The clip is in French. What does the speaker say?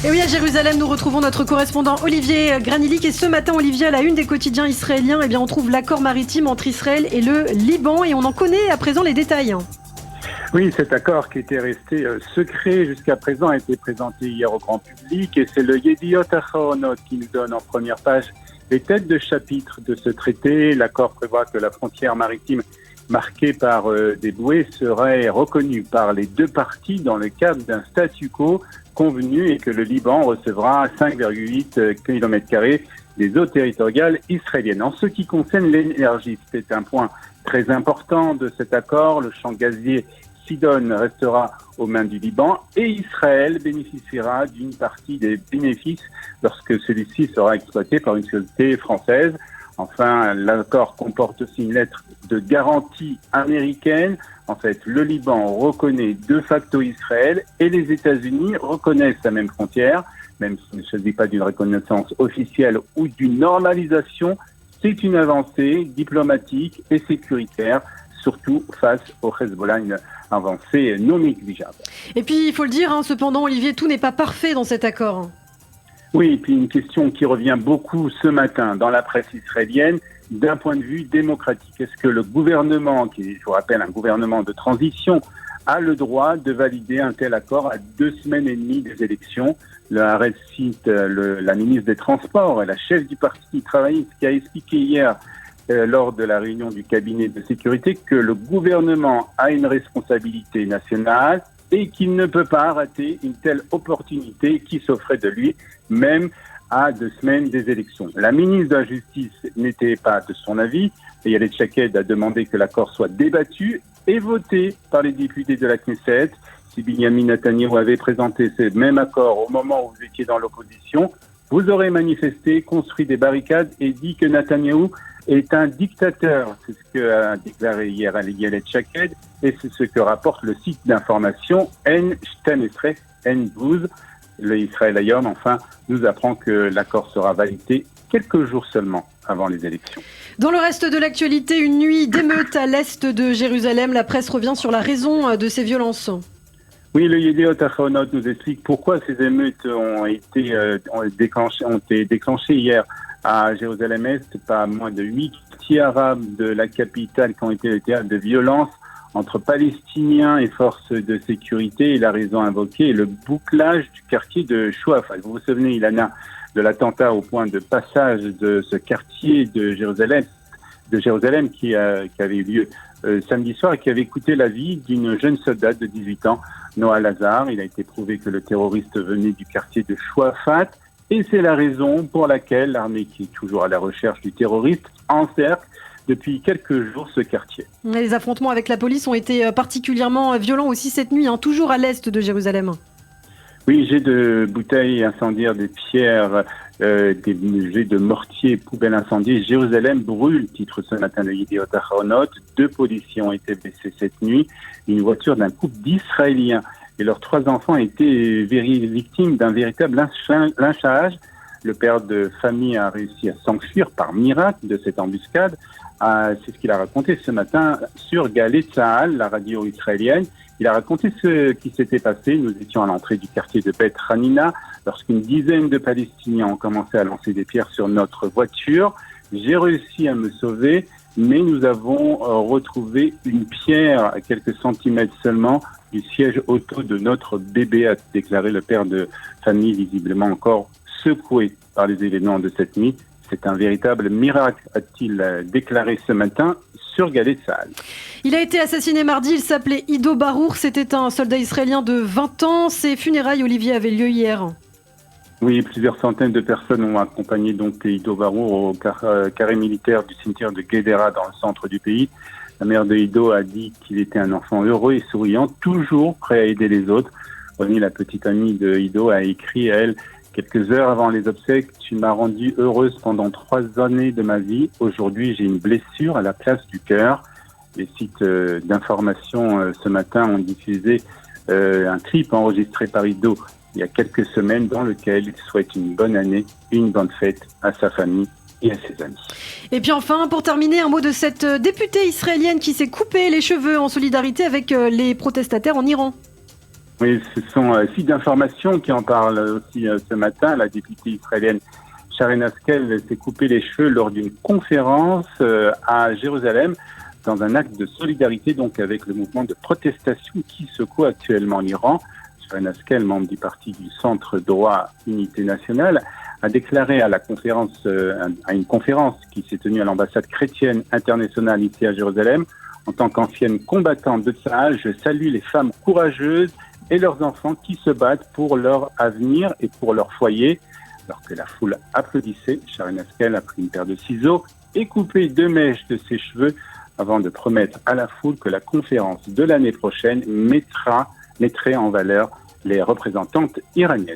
Et oui, à Jérusalem, nous retrouvons notre correspondant Olivier Granilik. Et ce matin, Olivier, à la une des quotidiens israéliens, on trouve l'accord maritime entre Israël et le Liban. Et on en connaît à présent les détails. Oui, cet accord qui était resté secret jusqu'à présent a été présenté hier au grand public. Et c'est le Yediot Ahronoth qui nous donne en première page les têtes de chapitre de ce traité. L'accord prévoit que la frontière maritime marquée par des bouées serait reconnue par les deux parties dans le cadre d'un statu quo convenu et que le Liban recevra 5,8 km² des eaux territoriales israéliennes. En ce qui concerne l'énergie, c'est un point très important de cet accord. Le champ gazier Sidon restera aux mains du Liban et Israël bénéficiera d'une partie des bénéfices lorsque celui-ci sera exploité par une société française. Enfin, l'accord comporte aussi une lettre de garantie américaine. En fait, le Liban reconnaît de facto Israël et les États-Unis reconnaissent la même frontière, même s'il ne s'agit pas d'une reconnaissance officielle ou d'une normalisation. C'est une avancée diplomatique et sécuritaire, surtout face au Hezbollah, une avancée non négligeable. Et puis, il faut le dire, cependant, Olivier, tout n'est pas parfait dans cet accord. Oui, et puis une question qui revient beaucoup ce matin dans la presse israélienne, d'un point de vue démocratique. Est-ce que le gouvernement, qui est, je vous rappelle, un gouvernement de transition, a le droit de valider un tel accord à 2 semaines et demie des élections? Le Haaretz cite la ministre des Transports et la chef du parti travailliste qui a expliqué hier lors de la réunion du cabinet de sécurité que le gouvernement a une responsabilité nationale et qu'il ne peut pas rater une telle opportunité qui s'offrait de lui, même à 2 semaines des élections. La ministre de la Justice n'était pas de son avis. Ayelet Shaked a demandé que l'accord soit débattu et voté par les députés de la Knesset. Si Binyamin Netanyahu avait présenté ce même accord au moment où vous étiez dans l'opposition, vous aurez manifesté, construit des barricades et dit que Netanyahu est un dictateur. C'est ce que a déclaré hier Ayelet Shaked et c'est ce que rapporte le site d'information N12, N12. Le Israël Hayom, enfin, nous apprend que l'accord sera validé quelques jours seulement avant les élections. Dans le reste de l'actualité, une nuit d'émeute à l'est de Jérusalem. La presse revient sur la raison de ces violences. Oui, le Yediot Ahronoth nous explique pourquoi ces émeutes ont été déclenchées hier à Jérusalem-Est. Pas moins de 8 quartiers arabes de la capitale qui ont été le théâtre de violences entre Palestiniens et forces de sécurité. Et la raison invoquée est le bouclage du quartier de Chouafat. Vous vous souvenez, Ilana, de l'attentat au point de passage de ce quartier de Jérusalem qui avait eu lieu samedi soir et qui avait coûté la vie d'une jeune soldate de 18 ans, Noah Lazar. Il a été prouvé que le terroriste venait du quartier de Chouafat et c'est la raison pour laquelle l'armée, qui est toujours à la recherche du terroriste, encercle depuis quelques jours ce quartier. Les affrontements avec la police ont été particulièrement violents aussi cette nuit, toujours à l'est de Jérusalem. Oui, jets de bouteilles incendiaires, des pierres, des jets de mortiers, poubelles incendiées. Jérusalem brûle, titre ce matin le Yediot Ahronoth. 2 policiers ont été blessés cette nuit. Une voiture d'un couple d'Israéliens et leurs 3 enfants ont été victimes d'un véritable lynchage. Le père de famille a réussi à s'enfuir par miracle de cette embuscade. C'est ce qu'il a raconté ce matin sur Galei Tzahal, la radio israélienne. Il a raconté ce qui s'était passé. Nous étions à l'entrée du quartier de Beth Hanina lorsqu'une dizaine de Palestiniens ont commencé à lancer des pierres sur notre voiture. J'ai réussi à me sauver, mais nous avons retrouvé une pierre à quelques centimètres seulement du siège auto de notre bébé, a déclaré le père de famille, visiblement encore secoué par les événements de cette nuit. C'est un véritable miracle, a-t-il déclaré ce matin sur Galei Tzahal. Il a été assassiné mardi, il s'appelait Ido Barour, c'était un soldat israélien de 20 ans. Ses funérailles, Olivier, avaient lieu hier. Oui, plusieurs centaines de personnes ont accompagné donc Ido Barour au carré militaire du cimetière de Guédera dans le centre du pays. La mère de Ido a dit qu'il était un enfant heureux et souriant, toujours prêt à aider les autres. Ronnie, la petite amie de Ido, a écrit à elle: quelques heures avant les obsèques, tu m'as rendue heureuse pendant 3 années de ma vie. Aujourd'hui, j'ai une blessure à la place du cœur. Les sites d'information ce matin ont diffusé un clip enregistré par Ido il y a quelques semaines dans lequel il souhaite une bonne année, une bonne fête à sa famille et à ses amis. Et puis enfin, pour terminer, un mot de cette députée israélienne qui s'est coupé les cheveux en solidarité avec les protestataires en Iran. Oui, ce sont sites d'information qui en parlent aussi ce matin. La députée israélienne Sharon Haskel s'est coupé les cheveux lors d'une conférence à Jérusalem dans un acte de solidarité donc avec le mouvement de protestation qui secoue actuellement l'Iran. Sharon Haskel, membre du parti du Centre Droit Unité Nationale, a déclaré à une conférence qui s'est tenue à l'ambassade chrétienne internationale ici à Jérusalem: en tant qu'ancienne combattante de Tsahal, je salue les femmes courageuses et leurs enfants qui se battent pour leur avenir et pour leur foyer. Alors que la foule applaudissait, Sharon Haskel a pris une paire de ciseaux et coupé 2 mèches de ses cheveux avant de promettre à la foule que la conférence de l'année prochaine mettrait en valeur les représentantes iraniennes.